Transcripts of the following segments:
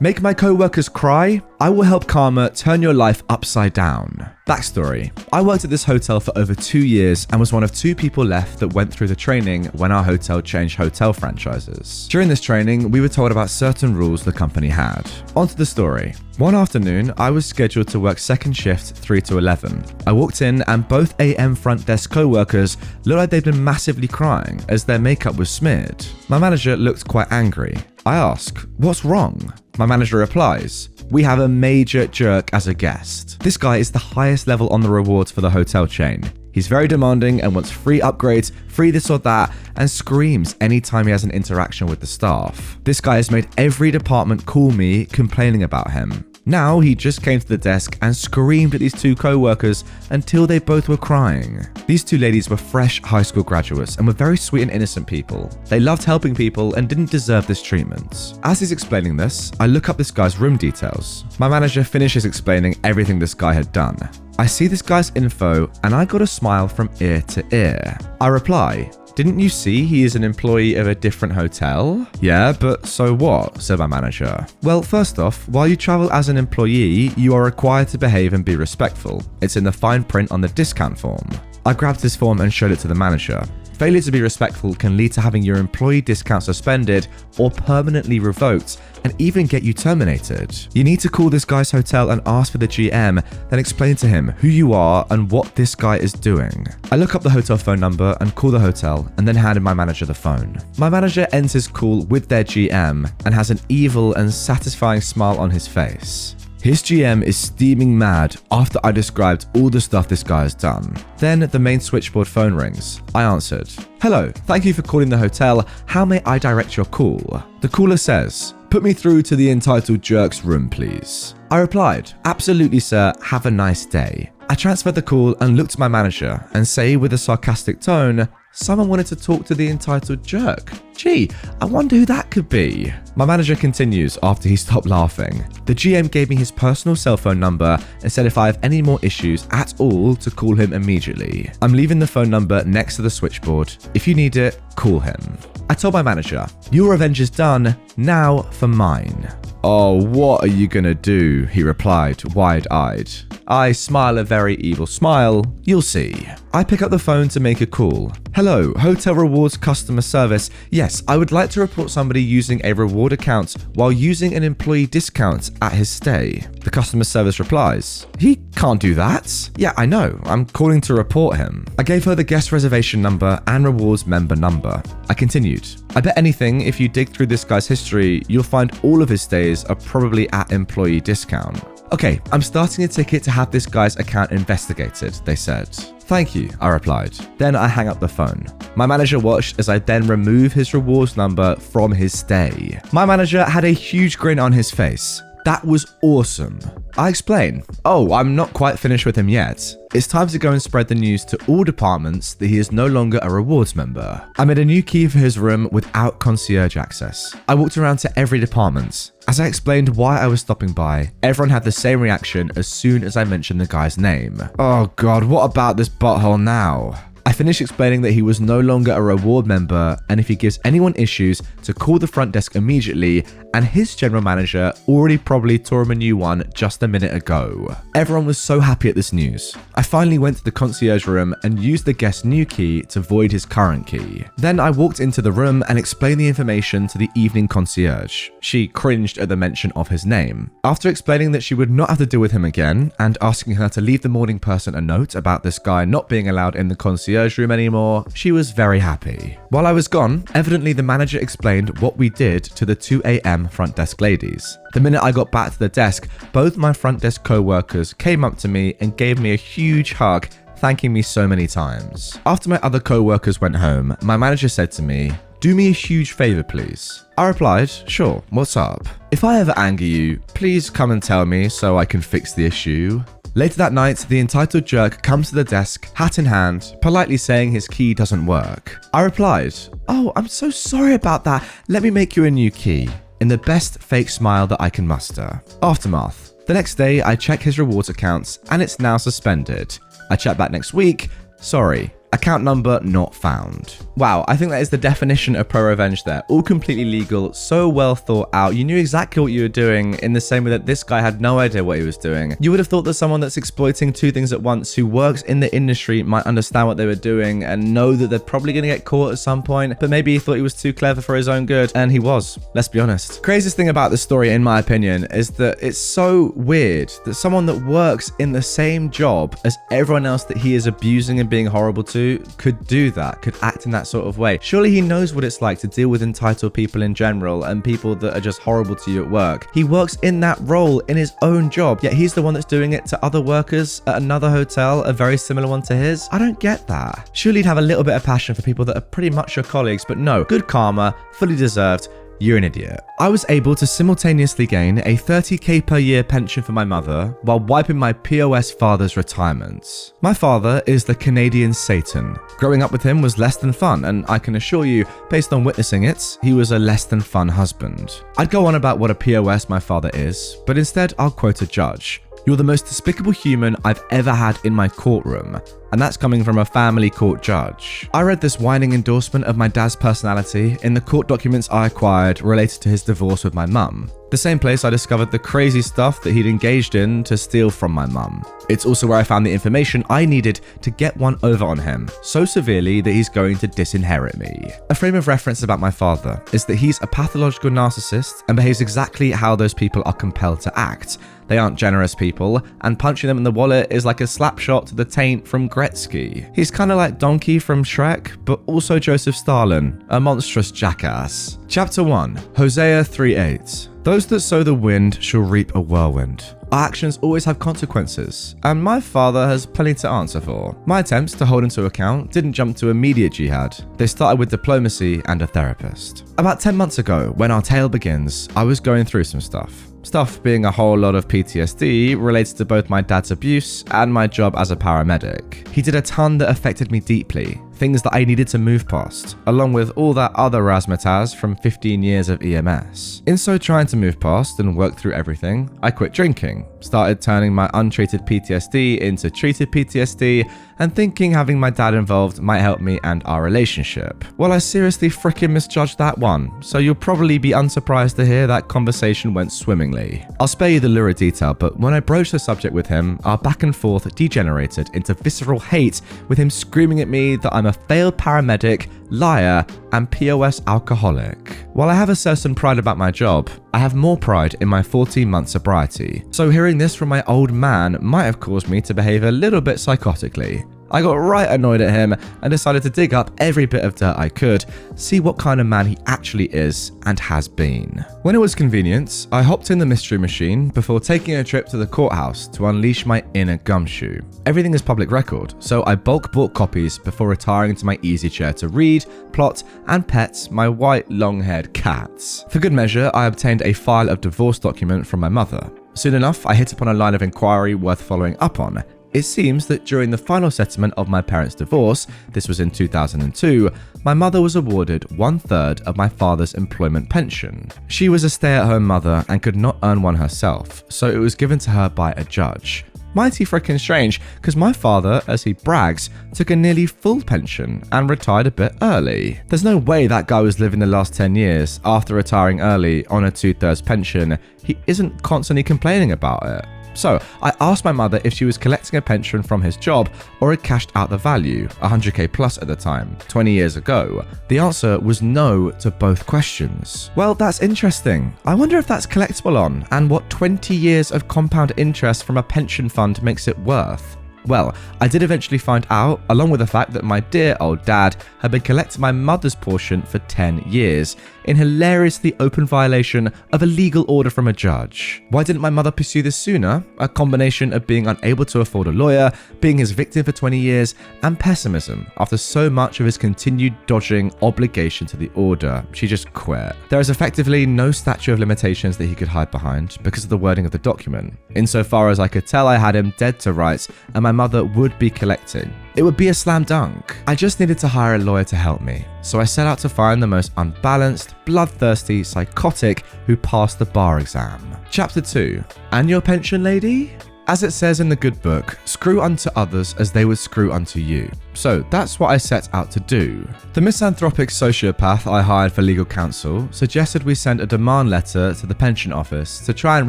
Make my coworkers cry? I will help karma turn your life upside down. Backstory. I worked at this hotel for over 2 years and was one of 2 people left that went through the training when our hotel changed hotel franchises. During this training, we were told about certain rules the company had. On to the story. One afternoon, I was scheduled to work second shift 3 to 11. I walked in and both AM front desk co-workers looked like they'd been massively crying as their makeup was smeared. My manager looked quite angry. I ask, "What's wrong?" My manager replies, "We have a major jerk as a guest. This guy is the highest level on the rewards for the hotel chain. He's very demanding and wants free upgrades, free this or that, and screams anytime he has an interaction with the staff. This guy has made every department call me complaining about him. Now he just came to the desk and screamed at these 2 co-workers until they both were crying." These 2 ladies were fresh high school graduates and were very sweet and innocent people. They loved helping people and didn't deserve this treatment. As he's explaining this, I look up this guy's room details. My manager finishes explaining everything this guy had done. I see this guy's info and I got a smile from ear to ear. I reply, "Didn't you see he is an employee of a different hotel?" "Yeah, but so what?" said my manager. "Well, first off, while you travel as an employee, you are required to behave and be respectful. It's in the fine print on the discount form." I grabbed this form and showed it to the manager. Failure to be respectful can lead to having your employee discount suspended or permanently revoked and even get you terminated. You need to call this guy's hotel and ask for the GM, then explain to him who you are and what this guy is doing. I look up the hotel phone number and call the hotel and then handed my manager the phone. My manager ends his call with their GM and has an evil and satisfying smile on his face. His GM is steaming mad after I described all the stuff this guy has done. Then the main switchboard phone rings. I answered. "Hello, thank you for calling the hotel. How may I direct your call?" The caller says, "Put me through to the entitled jerk's room, please." I replied, "Absolutely, sir. Have a nice day." I transferred the call and looked at my manager and say with a sarcastic tone, "Someone wanted to talk to the entitled jerk. Gee, I wonder who that could be." My manager continues after he stopped laughing. "The GM gave me his personal cell phone number and said if I have any more issues at all to call him immediately. I'm leaving the phone number next to the switchboard. If you need it, call him." I told my manager, "Your revenge is done. Now for mine." "Oh, what are you gonna do?" he replied, wide-eyed. I smile a very evil smile. "You'll see." I pick up the phone to make a call. "Hello, Hotel Rewards customer service. Yes, I would like to report somebody using a reward account while using an employee discount at his stay." The customer service replies, "He can't do that." "Yeah, I know. I'm calling to report him." I gave her the guest reservation number and rewards member number. I continued, "I bet anything if you dig through this guy's history, you'll find all of his stays are probably at employee discount." "Okay, I'm starting a ticket to have this guy's account investigated," they said. "Thank you," I replied. Then I hang up the phone. My manager watched as I then remove his rewards number from his stay. My manager had a huge grin on his face. That was awesome. I explain, "Oh, I'm not quite finished with him yet. It's time to go and spread the news to all departments that he is no longer a rewards member." I made a new key for his room without concierge access. I walked around to every department. As I explained why I was stopping by, everyone had the same reaction as soon as I mentioned the guy's name. "Oh god, what about this butthole now?" I finished explaining that he was no longer a reward member and if he gives anyone issues to call the front desk immediately, and his general manager already probably tore him a new one just a minute ago. Everyone was so happy at this news. I finally went to the concierge room and used the guest's new key to void his current key. Then I walked into the room and explained the information to the evening concierge. She cringed at the mention of his name. After explaining that she would not have to deal with him again and asking her to leave the morning person a note about this guy not being allowed in the concierge room anymore, she was very happy. While I was gone, evidently the manager explained what we did to the 2 AM front desk ladies. The minute I got back to the desk, both my front desk co-workers came up to me and gave me a huge hug, thanking me so many times. After my other co-workers went home, my manager said to me, "Do me a huge favor, please." I replied, "Sure, what's up?" "If I ever anger you, please come and tell me so I can fix the issue." Later that night, the entitled jerk comes to the desk, hat in hand, politely saying his key doesn't work. I replied, "Oh, I'm so sorry about that. Let me make you a new key," in the best fake smile that I can muster. Aftermath. The next day, I check his rewards accounts and it's now suspended. I check back next week. Sorry. Account number not found. Wow, I think that is the definition of ProRevenge there. All completely legal, so well thought out. You knew exactly what you were doing in the same way that this guy had no idea what he was doing. You would have thought that someone that's exploiting two things at once who works in the industry might understand what they were doing and know that they're probably going to get caught at some point, but maybe he thought he was too clever for his own good, and he was. Let's be honest. Craziest thing about this story, in my opinion, is that it's so weird that someone that works in the same job as everyone else that he is abusing and being horrible to could do that, could act in that sort of way. Surely he knows what it's like to deal with entitled people in general and people that are just horrible to you at work. He works in that role in his own job, yet he's the one that's doing it to other workers at another hotel, a very similar one to his. I don't get that. Surely he'd have a little bit of passion for people that are pretty much your colleagues, but no, good karma, fully deserved. You're an idiot. I was able to simultaneously gain a 30k per year pension for my mother while wiping my POS father's retirement. My father is the Canadian Satan. Growing up with him was less than fun, and I can assure you, based on witnessing it, he was a less than fun husband. I'd go on about what a POS my father is, but instead I'll quote a judge. "You're the most despicable human I've ever had in my courtroom." And that's coming from a family court judge. I read this whining endorsement of my dad's personality in the court documents I acquired related to his divorce with my mum. The same place I discovered the crazy stuff that he'd engaged in to steal from my mum. It's also where I found the information I needed to get one over on him, so severely that he's going to disinherit me. A frame of reference about my father is that he's a pathological narcissist and behaves exactly how those people are compelled to act. They aren't generous people, and punching them in the wallet is like a slap shot to the taint from Gretzky. He's kind of like Donkey from Shrek, but also Joseph Stalin, a monstrous jackass. Chapter 1, Hosea 3:8. Those that sow the wind shall reap a whirlwind. Our actions always have consequences, and my father has plenty to answer for. My attempts to hold him to account didn't jump to immediate jihad. They started with diplomacy and a therapist. About 10 months ago, when our tale begins, I was going through some stuff. Stuff being a whole lot of PTSD related to both my dad's abuse and my job as a paramedic. He did a ton that affected me deeply, things that I needed to move past, along with all that other razzmatazz from 15 years of EMS. In so trying to move past and work through everything, I quit drinking, started turning my untreated PTSD into treated PTSD, and thinking having my dad involved might help me and our relationship. Well, I seriously frickin' misjudged that one, so you'll probably be unsurprised to hear that conversation went swimmingly. I'll spare you the lurid detail, but when I broached the subject with him, our back and forth degenerated into visceral hate, with him screaming at me that I'm a failed paramedic, liar, and POS alcoholic. While I have a certain pride about my job, I have more pride in my 14-month sobriety. So hearing this from my old man might have caused me to behave a little bit psychotically. I got right annoyed at him and decided to dig up every bit of dirt I could, see what kind of man he actually is and has been. When it was convenient, I hopped in the mystery machine before taking a trip to the courthouse to unleash my inner gumshoe. Everything is public record, so I bulk bought copies before retiring to my easy chair to read, plot, and pet my white long-haired cats. For good measure, I obtained a file of divorce document from my mother. Soon enough, I hit upon a line of inquiry worth following up on. It seems that during the final settlement of my parents' divorce, this was in 2002, my mother was awarded 1/3 of my father's employment pension. She was a stay-at-home mother and could not earn one herself, so it was given to her by a judge. Mighty frickin' strange, because my father, as he brags, took a nearly full pension and retired a bit early. There's no way that guy was living the last 10 years after retiring early on a 2/3 pension. He isn't constantly complaining about it. So I asked my mother if she was collecting a pension from his job or had cashed out the value, 100k plus at the time, 20 years ago. The answer was no to both questions. Well, that's interesting. I wonder if that's collectible on, and what 20 years of compound interest from a pension fund makes it worth. Well, I did eventually find out, along with the fact that my dear old dad had been collecting my mother's portion for 10 years, in hilariously open violation of a legal order from a judge. Why didn't my mother pursue this sooner? A combination of being unable to afford a lawyer, being his victim for 20 years, and pessimism after so much of his continued dodging obligation to the order. She just quit. There is effectively no statute of limitations that he could hide behind because of the wording of the document. Insofar as I could tell, I had him dead to rights, and my mother would be collecting. It would be a slam dunk. I just needed to hire a lawyer to help me. So I set out to find the most unbalanced, bloodthirsty, psychotic who passed the bar exam. Chapter 2. And your pension lady? As it says in the good book, screw unto others as they would screw unto you. So that's what I set out to do. The misanthropic sociopath I hired for legal counsel suggested we send a demand letter to the pension office to try and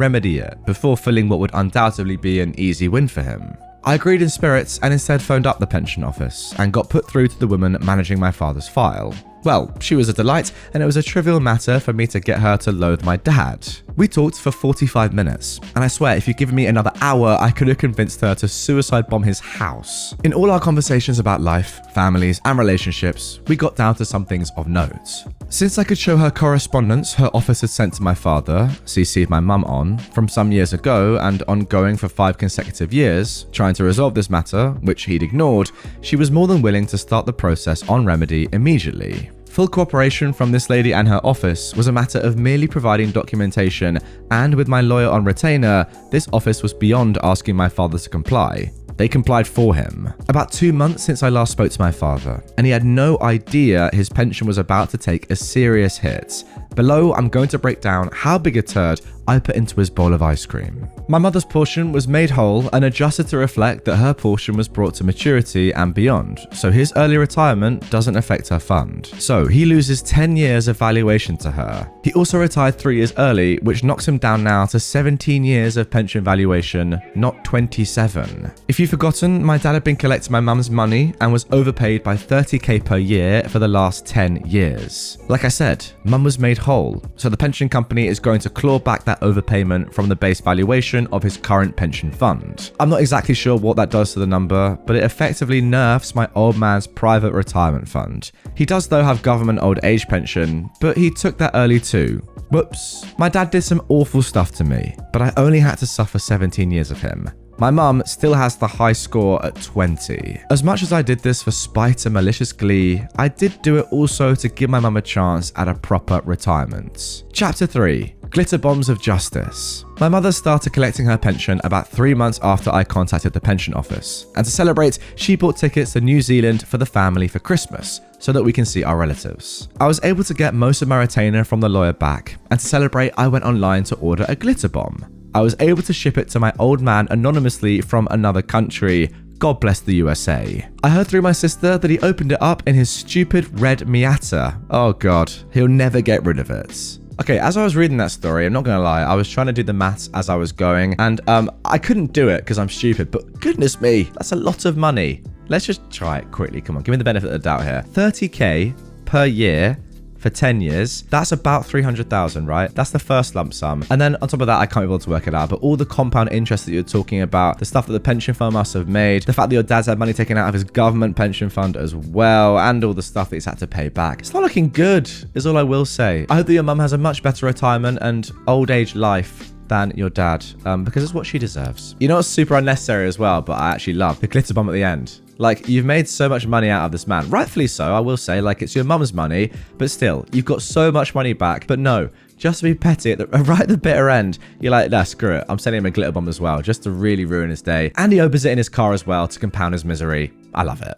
remedy it before filling what would undoubtedly be an easy win for him. I agreed in spirits and instead phoned up the pension office and got put through to the woman managing my father's file. Well, she was a delight, and it was a trivial matter for me to get her to loathe my dad. We talked for 45 minutes, and I swear if you'd given me another hour, I could have convinced her to suicide bomb his house. In all our conversations about life, families, and relationships, we got down to some things of note. Since I could show her correspondence her office had sent to my father, CC'd my mum on, from some years ago and ongoing for 5 consecutive years, trying to resolve this matter, which he'd ignored, she was more than willing to start the process on remedy immediately. Full cooperation from this lady and her office was a matter of merely providing documentation, and with my lawyer on retainer, this office was beyond asking my father to comply. They complied for him. About 2 months since I last spoke to my father, and he had no idea his pension was about to take a serious hit. Below, I'm going to break down how big a turd I put into his bowl of ice cream. My mother's portion was made whole and adjusted to reflect that her portion was brought to maturity and beyond, so his early retirement doesn't affect her fund. So he loses 10 years of valuation to her. He also retired 3 years early, which knocks him down now to 17 years of pension valuation, not 27. If you've forgotten, my dad had been collecting my mum's money and was overpaid by 30k per year for the last 10 years. Like I said, mum was made whole, so the pension company is going to claw back that overpayment from the base valuation of his current pension fund. I'm not exactly sure what that does to the number, but it effectively nerfs my old man's private retirement fund. He does though have government old age pension, but he took that early too. Whoops. My dad did some awful stuff to me, but I only had to suffer 17 years of him. My mum still has the high score at 20. As much as I did this for spite and malicious glee, I did do it also to give my mum a chance at a proper retirement. Chapter 3. Glitter Bombs of Justice. My mother started collecting her pension about 3 months after I contacted the pension office, and to celebrate, she bought tickets to New Zealand for the family for Christmas, so that we can see our relatives. I was able to get most of my retainer from the lawyer back, and to celebrate, I went online to order a glitter bomb. I was able to ship it to my old man anonymously from another country. God bless the USA. I heard through my sister that he opened it up in his stupid red Miata. Oh god, he'll never get rid of it. Okay, as I was reading that story, I'm not gonna lie, I was trying to do the maths as I was going, and I couldn't do it because I'm stupid, but goodness me, that's a lot of money. Let's just try it quickly, come on, give me the benefit of the doubt here. 30k per year for 10 years, that's about 300,000, right? That's the first lump sum. And then on top of that, I can't be able to work it out, but all the compound interest that you're talking about, the stuff that the pension fund must have made, the fact that your dad's had money taken out of his government pension fund as well, and all the stuff that he's had to pay back. It's not looking good, is all I will say. I hope that your mum has a much better retirement and old age life than your dad, because it's what she deserves. You know what's super unnecessary as well, but I actually love the glitter bomb at the end. Like, you've made so much money out of this man. Rightfully so, I will say. Like, it's your mum's money, but still, you've got so much money back. But no, just to be petty, right at the bitter end, you're like, nah, screw it. I'm sending him a glitter bomb as well, just to really ruin his day. And he opens it in his car as well to compound his misery. I love it.